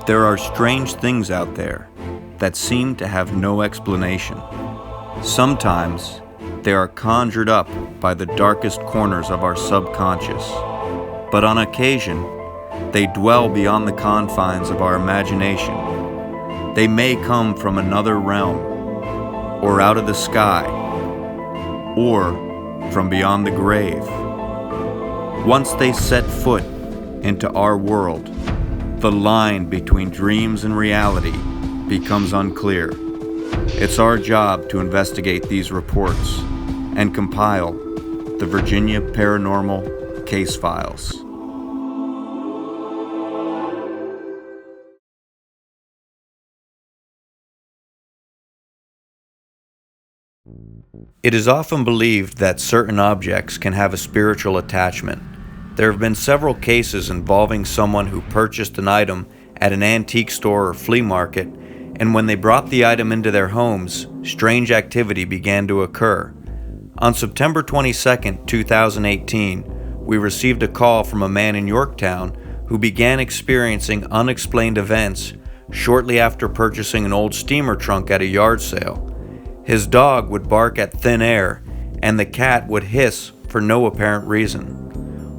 There are strange things out there that seem to have no explanation. Sometimes they are conjured up by the darkest corners of our subconscious, but on occasion they dwell beyond the confines of our imagination. They may come from another realm, or out of the sky, or from beyond the grave. Once they set foot into our world, the line between dreams and reality becomes unclear. It's our job to investigate these reports and compile the Virginia Paranormal Case Files. It is often believed that certain objects can have a spiritual attachment. There have been several cases involving someone who purchased an item at an antique store or flea market, and when they brought the item into their homes, strange activity began to occur. On September 22, 2018, we received a call from a man in Yorktown who began experiencing unexplained events shortly after purchasing an old steamer trunk at a yard sale. His dog would bark at thin air, and the cat would hiss for no apparent reason.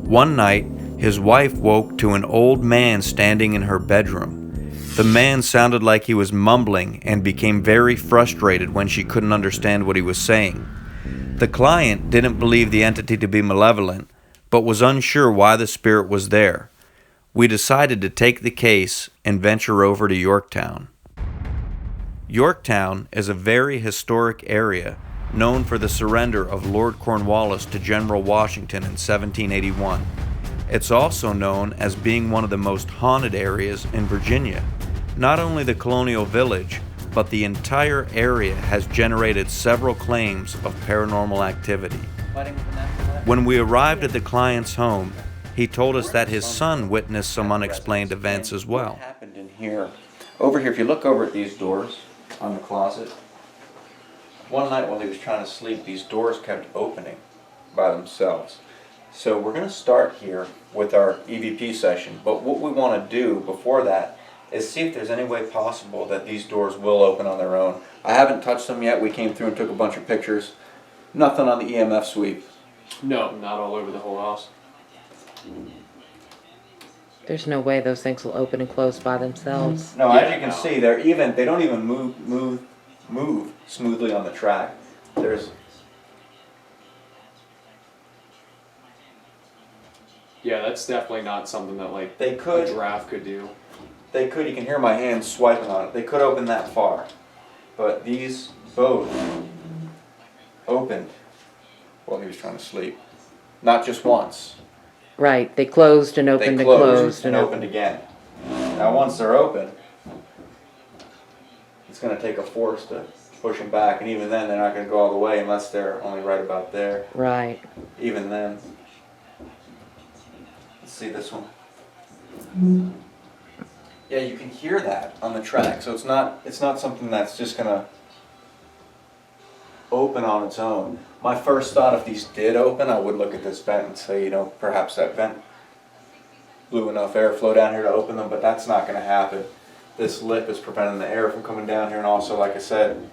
One night, his wife woke to an old man standing in her bedroom. The man sounded like he was mumbling and became very frustrated when she couldn't understand what he was saying. The client didn't believe the entity to be malevolent, but was unsure why the spirit was there. We decided to take the case and venture over to Yorktown. Yorktown is a very historic area known for the surrender of Lord Cornwallis to General Washington in 1781. It's also known as being one of the most haunted areas in Virginia. Not only the colonial village, but the entire area has generated several claims of paranormal activity. When we arrived at the client's home, he told us that his son witnessed some unexplained events as well. What happened in here? Over here, if you look over at these doors on the closet, one night while he was trying to sleep, these doors kept opening by themselves. So we're going to start here with our EVP session, but what we want to do before that is see if there's any way possible that these doors will open on their own. I haven't touched them yet. We came through and took a bunch of pictures. Nothing on the EMF sweep. No, not all over the whole house. There's no way those things will open and close by themselves. No, as you can see, they don't even move smoothly on the track. Yeah, that's definitely not something that like They could. a giraffe could do. They could, you can hear my hands swiping on it. They could open that far. But these both opened while he was trying to sleep. Not just once. Right, they closed and opened They and closed and opened again. Now once they're open, it's going to take a force to push them back, and even then they're not going to go all the way unless they're only right about there. Right. Even then. Let's see this one. Yeah, you can hear that on the track, so it's not something that's just going to open on its own. My first thought, if these did open, I would look at this vent and say, perhaps that vent blew enough airflow down here to open them, but that's not going to happen. This lip is preventing the air from coming down here, and also, like I said,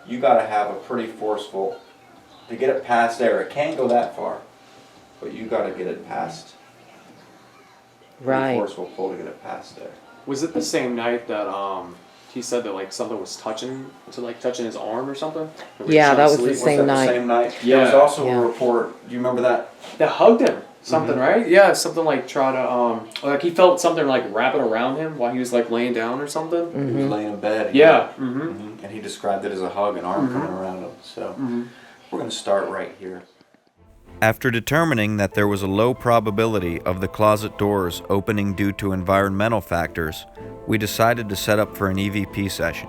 you got to have a pretty forceful, to get it past there. It can't go that far, but you got to get it past. Right. Forceful pull to get it past there. Was it the same night that he said that like something was touching his arm or something? Or Yeah, that was asleep? the same night. The same night? Yeah. There was also Yeah. a report. Do you remember that? That hugged him. Something, right? Yeah, something like try to like he felt something like wrapping around him while he was like laying down or something. He was laying in bed. Yeah. And he described it as a hug, an arm coming around him. So we're going to start right here. After determining that there was a low probability of the closet doors opening due to environmental factors, we decided to set up for an EVP session.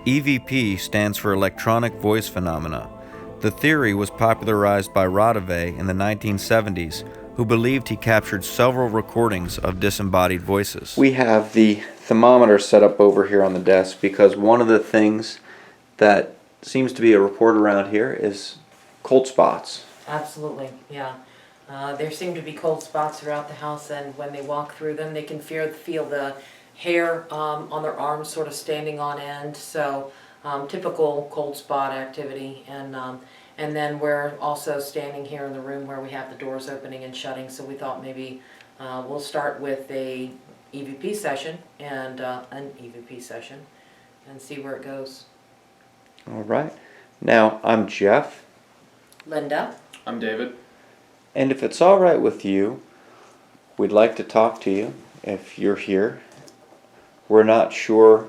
EVP stands for Electronic Voice Phenomena. The theory was popularized by Rodave in the 1970s, who believed he captured several recordings of disembodied voices. We have the thermometer set up over here on the desk because one of the things that seems to be a report around here is cold spots. Absolutely, yeah. There seem to be cold spots throughout the house, and when they walk through them, they can feel the hair on their arms sort of standing on end, so typical cold spot activity. And then we're also standing here in the room where we have the doors opening and shutting, so we thought maybe we'll start with a EVP session and an EVP session and see where it goes. All right. Now, I'm Jeff. Linda? I'm David. And if it's all right with you, we'd like to talk to you if you're here. We're not sure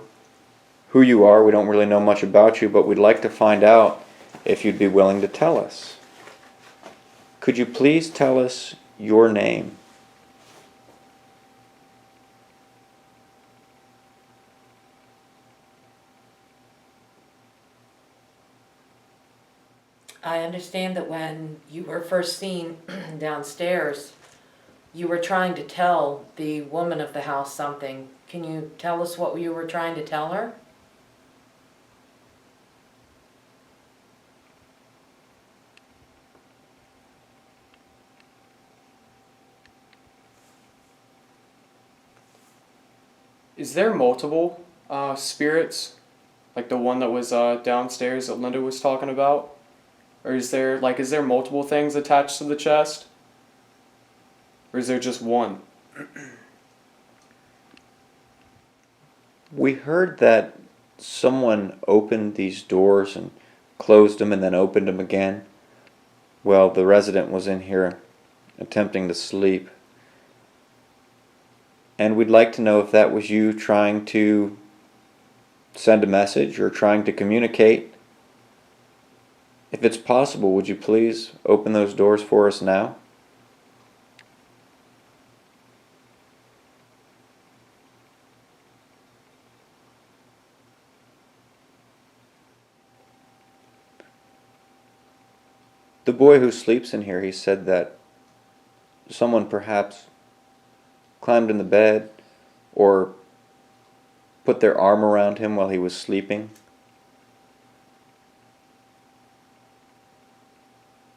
who you are. We don't really know much about you, but we'd like to find out if you'd be willing to tell us. Could you please tell us your name? I understand that when you were first seen downstairs, you were trying to tell the woman of the house something. Can you tell us what you were trying to tell her? Is there multiple spirits, like the one that was downstairs that Linda was talking about? Or is there multiple things attached to the chest? Or is there just one? We heard that someone opened these doors and closed them and then opened them again. Well, the resident was in here attempting to sleep. And we'd like to know if that was you trying to send a message or trying to communicate. If it's possible, would you please open those doors for us now? The boy who sleeps in here, he said that someone perhaps climbed in the bed or put their arm around him while he was sleeping.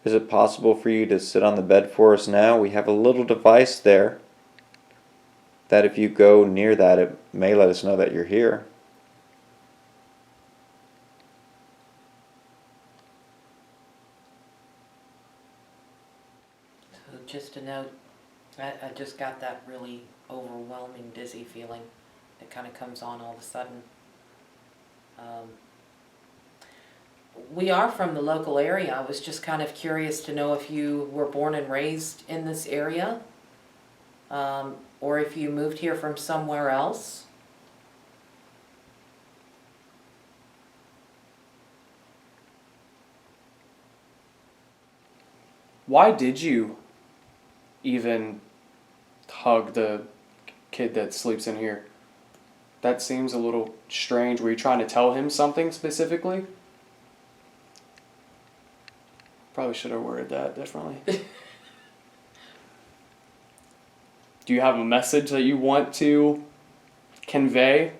Is it possible for you to sit on the bed for us now? We have a little device there that if you go near that, it may let us know that you're here. So just a note, I just got that really overwhelming dizzy feeling that kind of comes on all of a sudden. We are from the local area. I was just kind of curious to know if you were born and raised in this area, or if you moved here from somewhere else. Why did you even hug the kid that sleeps in here? That seems a little strange. Were you trying to tell him something specifically? Probably should have worded that differently. Do you have a message that you want to convey?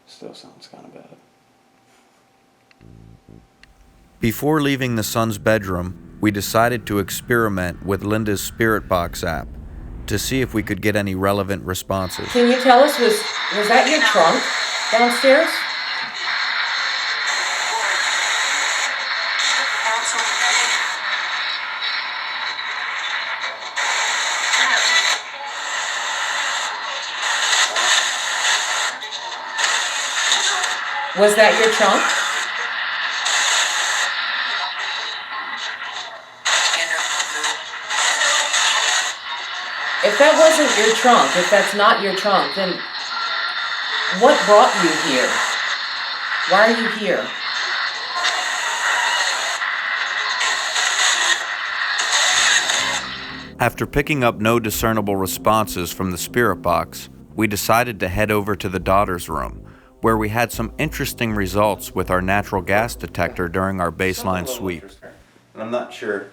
Still sounds kind of bad. Before leaving the son's bedroom, we decided to experiment with Linda's Spirit Box app to see if we could get any relevant responses. Can you tell us, was that your trunk downstairs? Was that your trunk? If that wasn't your trunk, if that's not your trunk, then what brought you here? Why are you here? After picking up no discernible responses from the Spirit Box, we decided to head over to the daughter's room, where we had some interesting results with our natural gas detector during our baseline sweep. And I'm not sure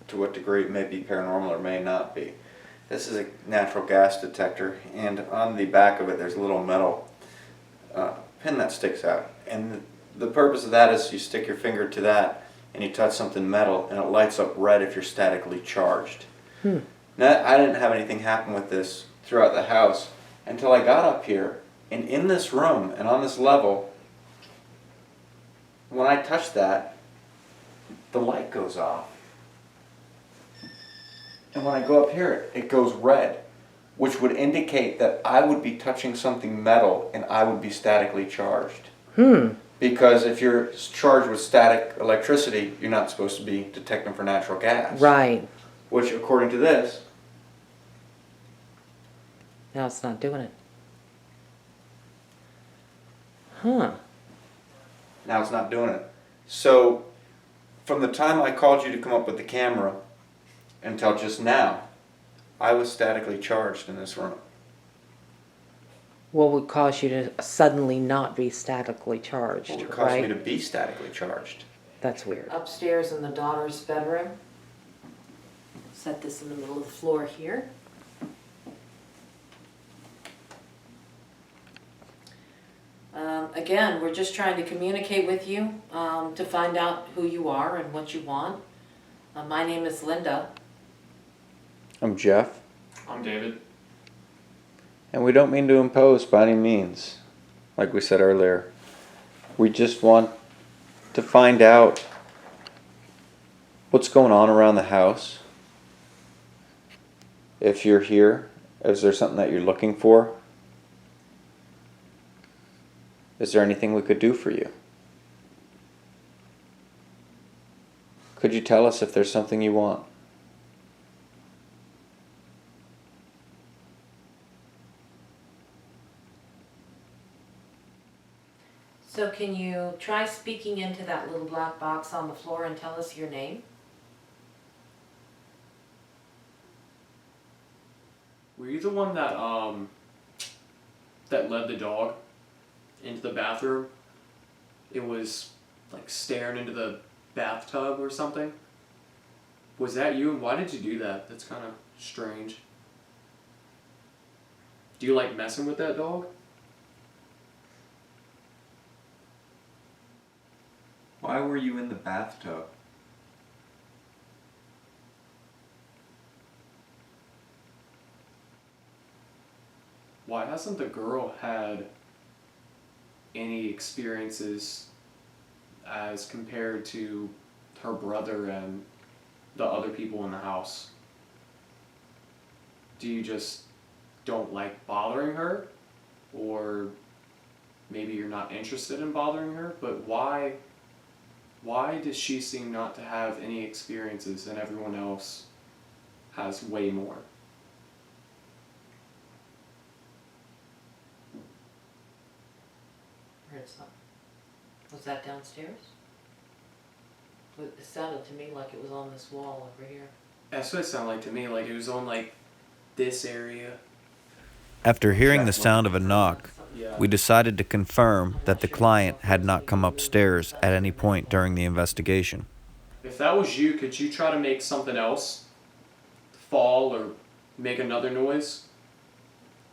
to what degree it may be paranormal or may not be. This is a natural gas detector, and on the back of it there's a little metal pin that sticks out. And the purpose of that is you stick your finger to that and you touch something metal and it lights up red if you're statically charged. Now, I didn't have anything happen with this throughout the house until I got up here, and in this room and on this level, when I touch that, the light goes off. And when I go up here, it goes red, which would indicate that I would be touching something metal and I would be statically charged. Because if you're charged with static electricity, you're not supposed to be detecting for natural gas. Right. Which, according to this, Now it's not doing it. Huh. now it's not doing it. So, from the time I called you to come up with the camera until just now, I was statically charged in this room. What would cause you to suddenly not be statically charged, It would cause right? me to be statically charged. That's weird. Upstairs in the daughter's bedroom. Set this in the middle of the floor here. Again, we're just trying to communicate with you to find out who you are and what you want. My name is Linda. I'm Jeff. I'm David. And we don't mean to impose by any means, like we said earlier. We just want to find out what's going on around the house. If you're here, is there something that you're looking for? Is there anything we could do for you? Could you tell us if there's something you want? So can you try speaking into that little black box on the floor and tell us your name? Were you the one that that led the dog into the bathroom? It was like staring into the bathtub or something. Was that you, and why did you do that? That's kind of strange. Do you like messing with that dog? Why were you in the bathtub? Why hasn't the girl had any experiences as compared to her brother and the other people in the house? Do you just don't like bothering her? Or maybe you're not interested in bothering her? But why does she seem not to have any experiences and everyone else has way more? Heard something. Was that downstairs? It sounded to me like it was on this wall over here. That's what it sounded like to me, like it was on like this area. After hearing the sound of a knock, Yeah. we decided to confirm that the client had not come upstairs at any point during the investigation. If that was you, could you try to make something else fall or make another noise?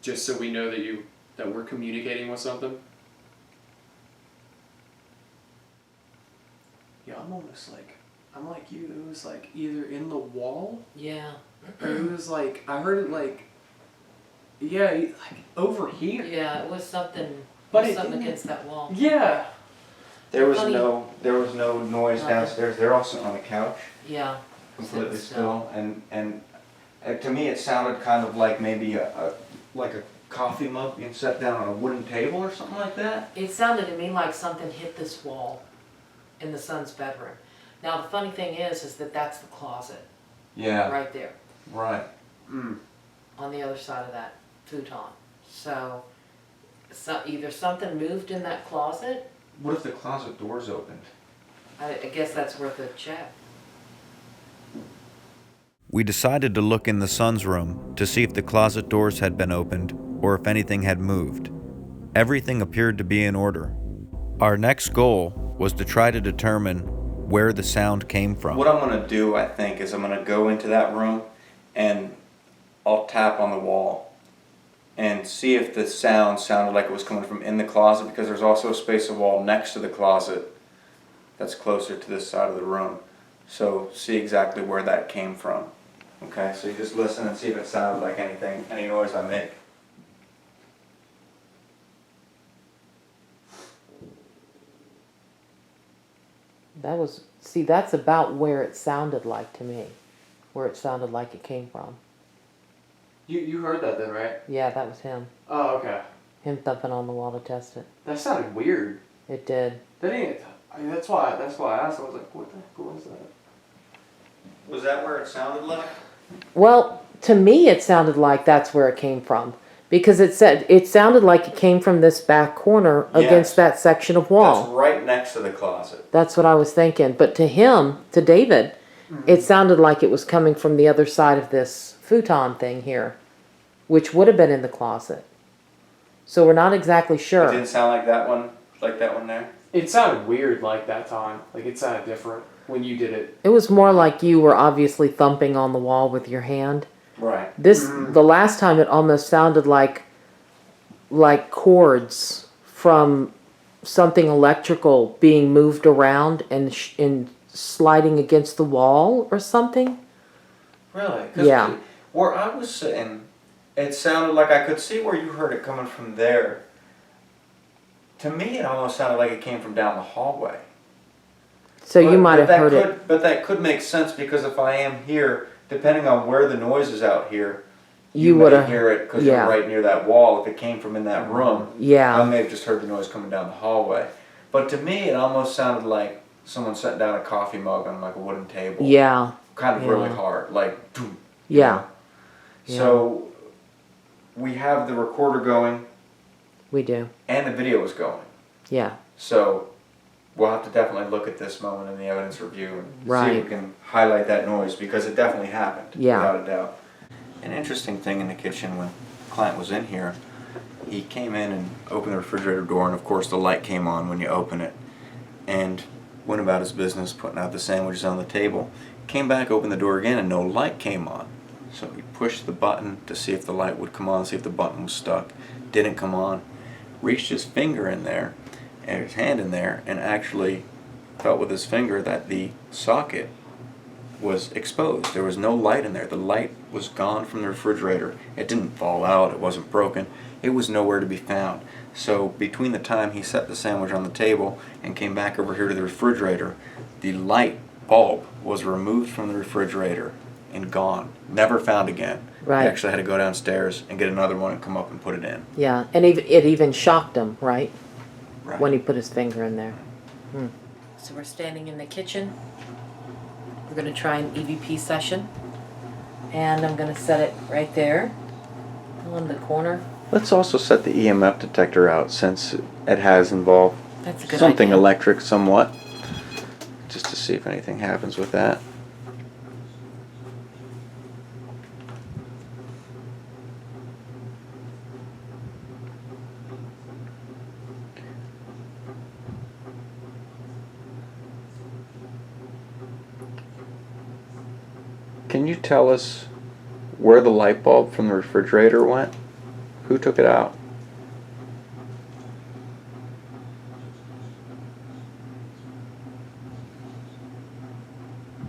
Just so we know that we're communicating with something? Yeah, I'm like you. It was like either in the wall Yeah. or it was like, I heard it like, yeah, like over here. Yeah, it was something. But But it something didn't- against that wall. Yeah. There was Funny. no noise downstairs. They're all sitting on the couch, Yeah. completely Sitting still, and to me it sounded kind of like maybe a coffee mug being set down on a wooden table or something like that. It sounded to me like something hit this wall in the son's bedroom. Now the funny thing is that that's the closet Yeah. right there Right. on the other side of that futon. So either something moved in that closet. What if the closet doors opened? I guess that's worth a check. We decided to look in the son's room to see if the closet doors had been opened or if anything had moved. Everything appeared to be in order. Our next goal was to try to determine where the sound came from. What I'm gonna do, I think, is I'm gonna go into that room and I'll tap on the wall and see if the sound sounded like it was coming from in the closet, because there's also a space of wall next to the closet that's closer to this side of the room. So see exactly where that came from. Okay, so you just listen and see if it sounds like anything, any noise I make. That's about where it sounded like to me. Where it sounded like it came from. You heard that then, right? Yeah, that was him. Oh, okay. Him thumping on the wall to test it. That sounded weird. It did. That ain't. I mean, that's why I asked. I was like, what the heck was that? Was that where it sounded like? Well, to me it sounded like that's where it came from. Because it sounded like it came from this back corner against that section of wall. That's right next to the closet. That's what I was thinking. But to him, to David, it sounded like it was coming from the other side of this futon thing here, which would have been in the closet. So we're not exactly sure. It didn't sound like that one there? It sounded weird like that time. Like it sounded different when you did it. It was more like you were obviously thumping on the wall with your hand. Right. The last time it almost sounded like cords from something electrical being moved around and sliding against the wall or something. Really? 'Cause Yeah. Where I was sitting, it sounded like I could see where you heard it coming from there. To me, it almost sounded like it came from down the hallway. So you might have heard it. But that could make sense because if I am here, depending on where the noise is out here, You may would have. hear it because yeah. you're right near that wall. If it came from in that room, I Yeah. may have just heard the noise coming down the hallway. But to me, it almost sounded like someone set down a coffee mug on like a wooden table. Yeah. Kind of really Yeah. hard, like. Doom, Yeah. So we have the recorder going We do. and the video is going. Yeah. So we'll have to definitely look at this moment in the evidence review and see Right. if we can highlight that noise because it definitely happened, Yeah. without a doubt. An interesting thing in the kitchen when the client was in here, he came in and opened the refrigerator door and of course the light came on when you open it and went about his business putting out the sandwiches on the table. Came back, opened the door again and no light came on. So he pushed the button to see if the light would come on, see if the button was stuck. Didn't come on. Reached his finger in there and his hand in there and actually felt with his finger that the socket was exposed. There was no light in there. The light was gone from the refrigerator. It didn't fall out. It wasn't broken. It was nowhere to be found. So between the time he set the sandwich on the table and came back over here to the refrigerator, the light bulb was removed from the refrigerator and gone. Never found again. Right. He actually had to go downstairs and get another one and come up and put it in. Yeah. And it even shocked him, right? Right. When he put his finger in there. So we're standing in the kitchen. We're gonna try an EVP session. And I'm gonna set it right there on the corner. Let's also set the EMF detector out since it has involved That's a good something idea. electric somewhat. Just to see if anything happens with that. Can you tell us where the light bulb from the refrigerator went? Who took it out?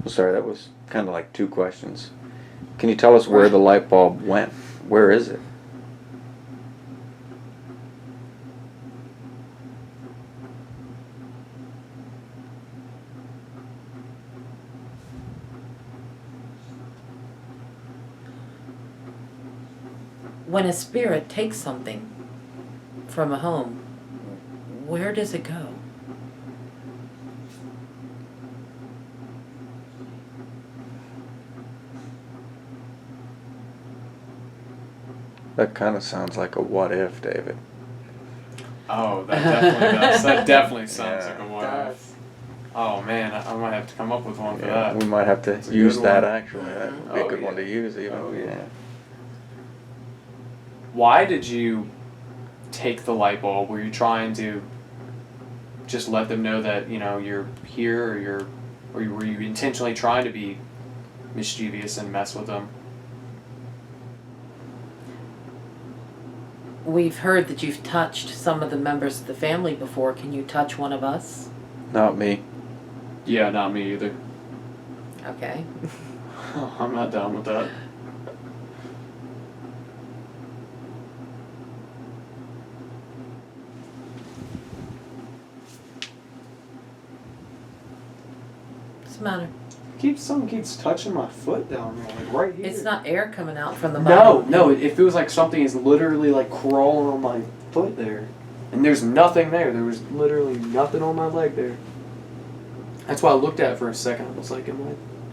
Sorry, that was kind of like two questions. Can you tell us where the light bulb went? Where is it? When a spirit takes something from a home, where does it go? That kind of sounds like a what if, David. Oh, that definitely does. That definitely sounds Yeah. like a what if. Oh man, I might have to come up with one for Yeah, that. we might have to That's a use good that one. actually. That would be a Oh, good one yeah. to use even. Oh, yeah. Yeah. Why did you take the light bulb? Were you trying to just let them know that you're here, or were you intentionally trying to be mischievous and mess with them? We've heard that you've touched some of the members of the family before. Can you touch one of us? Not me. Yeah, not me either. Okay. I'm not down with that. What's the matter? Something keeps touching my foot down there, like right here. It's not air coming out from the No, bottom. no, it feels like something is literally like crawling on my foot there. And there's nothing there. There was literally nothing on my leg there. That's why I looked at it for a second. I was like,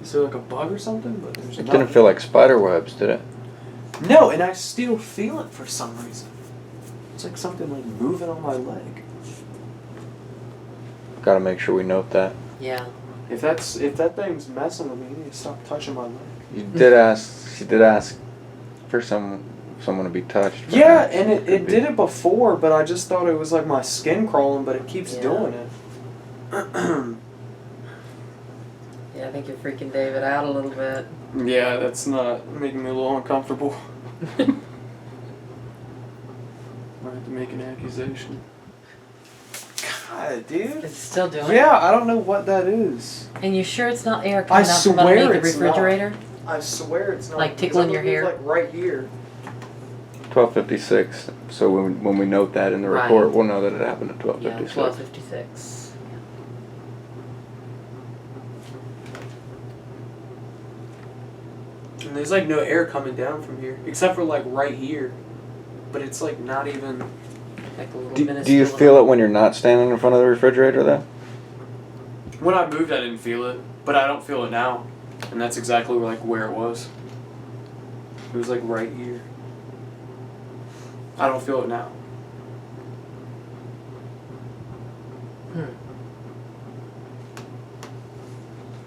is there like a bug or something? But there's It nothing. didn't feel like spider webs, did it? No, and I still feel it for some reason. It's like something like moving on my leg. Gotta make sure we note that. Yeah. If that thing's messing with me, you need to stop touching my leg. She did ask for someone to be touched. Yeah, perhaps. and it Could be. did it before, but I just thought it was like my skin crawling, but it keeps Yeah. doing it. Yeah, I think you're freaking David out a little bit. Yeah, that's not making me a little uncomfortable. I have to make an accusation. God, dude. Is it still doing it? Yeah, I don't know what that is. And you sure it's not air coming out from swear underneath the it's not. refrigerator? I swear it's not. Like tickling your hair? Like right here. 12:56. So when we note that in the Right. report, we'll know that it happened at Yeah, 12:56. 12:56. And there's like no air coming down from here, except for like right here. But it's like not even. Like a little Do minuscule you feel it when you're not standing in front of the refrigerator, though? When I moved, I didn't feel it, but I don't feel it now, and that's exactly like where it was. It was like right here. I don't feel it now.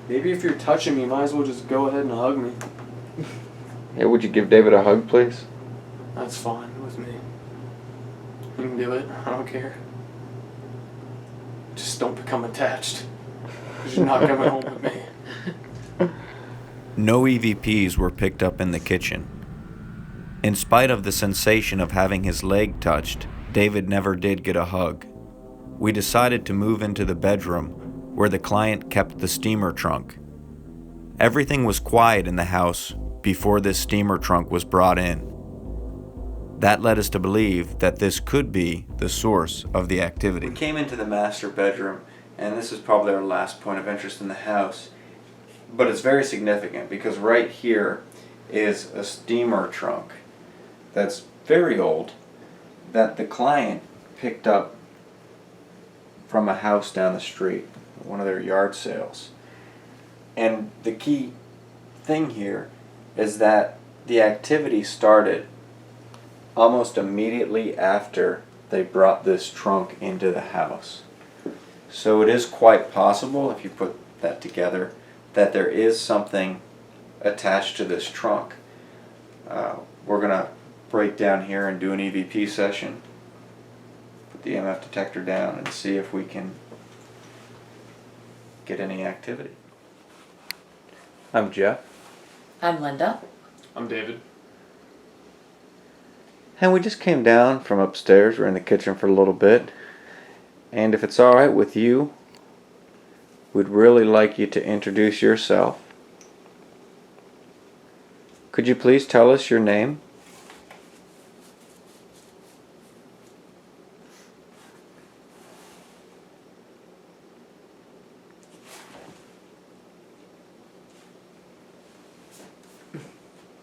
Maybe if you're touching me, you might as well just go ahead and hug me. Yeah, would you give David a hug, please? That's fine with me. You can do it. I don't care. Just don't become attached. 'Cause you're not coming home with me. No EVPs were picked up in the kitchen. In spite of the sensation of having his leg touched, David never did get a hug. We decided to move into the bedroom where the client kept the steamer trunk. Everything was quiet in the house before this steamer trunk was brought in. That led us to believe that this could be the source of the activity. We came into the master bedroom, and this is probably our last point of interest in the house. But it's very significant because right here is a steamer trunk that's very old that the client picked up from a house down the street, one of their yard sales. And the key thing here is that the activity started almost immediately after they brought this trunk into the house. So it is quite possible, if you put that together, that there is something attached to this trunk. We're going to break down here and do an EVP session, put the EMF detector down, and see if we can get any activity. I'm Jeff. I'm Linda. I'm David. And we just came down from upstairs. We're in the kitchen for a little bit. And if it's alright with you, we'd really like you to introduce yourself. Could you please tell us your name?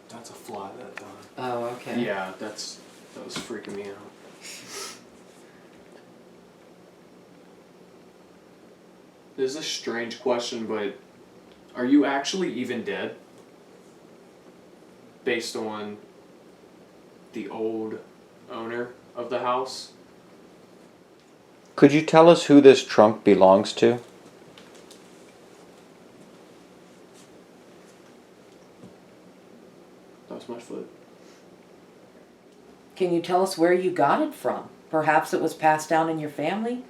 That's a fly that time. Oh, okay. Yeah, that was freaking me out. This is a strange question, but are you actually even dead? Based on the old owner of the house? Could you tell us who this trunk belongs to? That was my foot. Can you tell us where you got it from? Perhaps it was passed down in your family?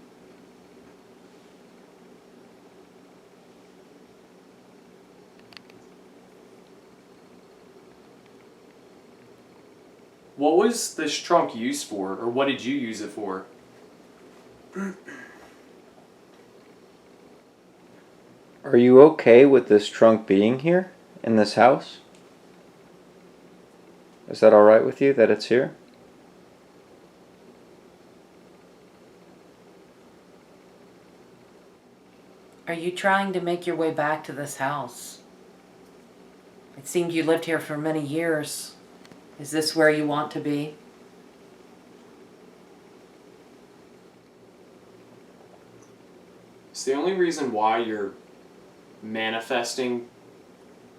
What was this trunk used for, or what did you use it for? Are you okay with this trunk being here? in this house? Is that alright with you that it's here? Are you trying to make your way back to this house? It seemed you lived here for many years. Is this where you want to be? It's the only reason why you're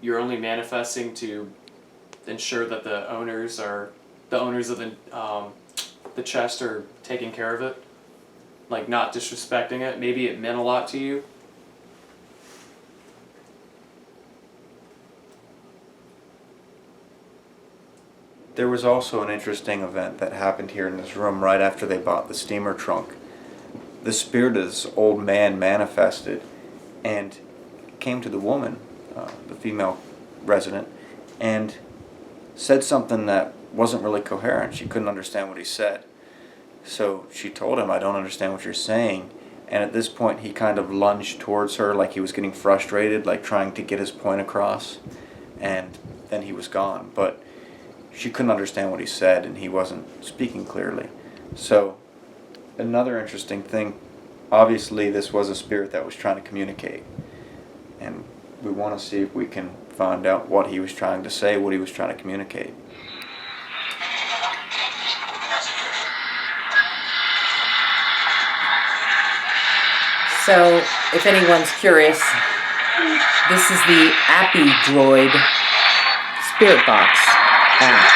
only manifesting to ensure that the owners of the chest are taking care of it, like not disrespecting it. Maybe it meant a lot to you. There was also an interesting event that happened here in this room right after they bought the steamer trunk. The spirit of this old man manifested and came to the woman, the female resident, and said something that wasn't really coherent. She couldn't understand what he said. So she told him, "I don't understand what you're saying." And at this point he kind of lunged towards her like he was getting frustrated, like trying to get his point across. And then he was gone. But she couldn't understand what he said and he wasn't speaking clearly. So another interesting thing, obviously this was a spirit that was trying to communicate. And we want to see if we can find out what he was trying to say, what he was trying to communicate. So, if anyone's curious, this is the Appy Droid Spirit Box app.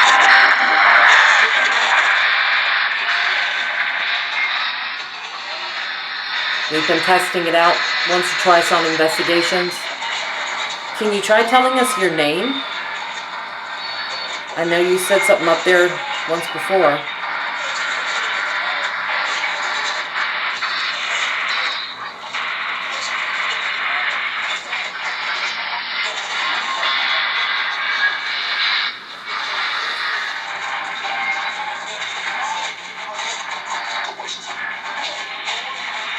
We've been testing it out once or twice on investigations. Can you try telling us your name? I know you said something up there once before.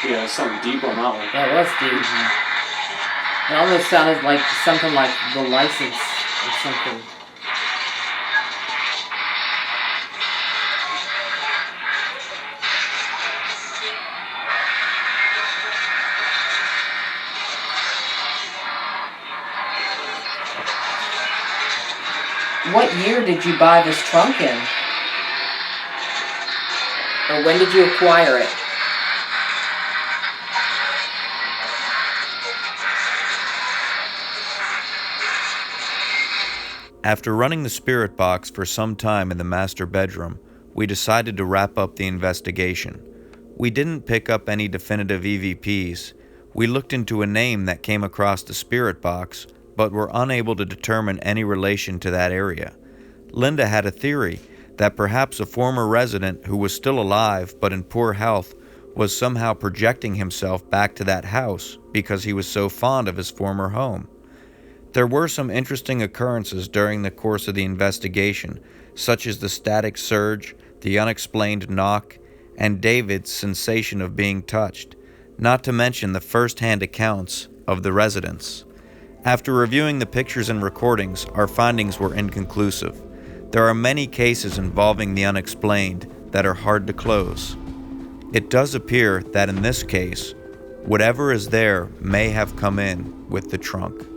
Yeah, something deep on that one. That was deep. It almost sounded like something like the license or something. What year did you buy this trunk in? Or when did you acquire it? After running the spirit box for some time in the master bedroom, we decided to wrap up the investigation. We didn't pick up any definitive EVPs. We looked into a name that came across the spirit box, but were unable to determine any relation to that area. Linda had a theory that perhaps a former resident who was still alive but in poor health was somehow projecting himself back to that house because he was so fond of his former home. There were some interesting occurrences during the course of the investigation, such as the static surge, the unexplained knock, and David's sensation of being touched, not to mention the first-hand accounts of the residents. After reviewing the pictures and recordings, our findings were inconclusive. There are many cases involving the unexplained that are hard to close. It does appear that in this case, whatever is there may have come in with the trunk.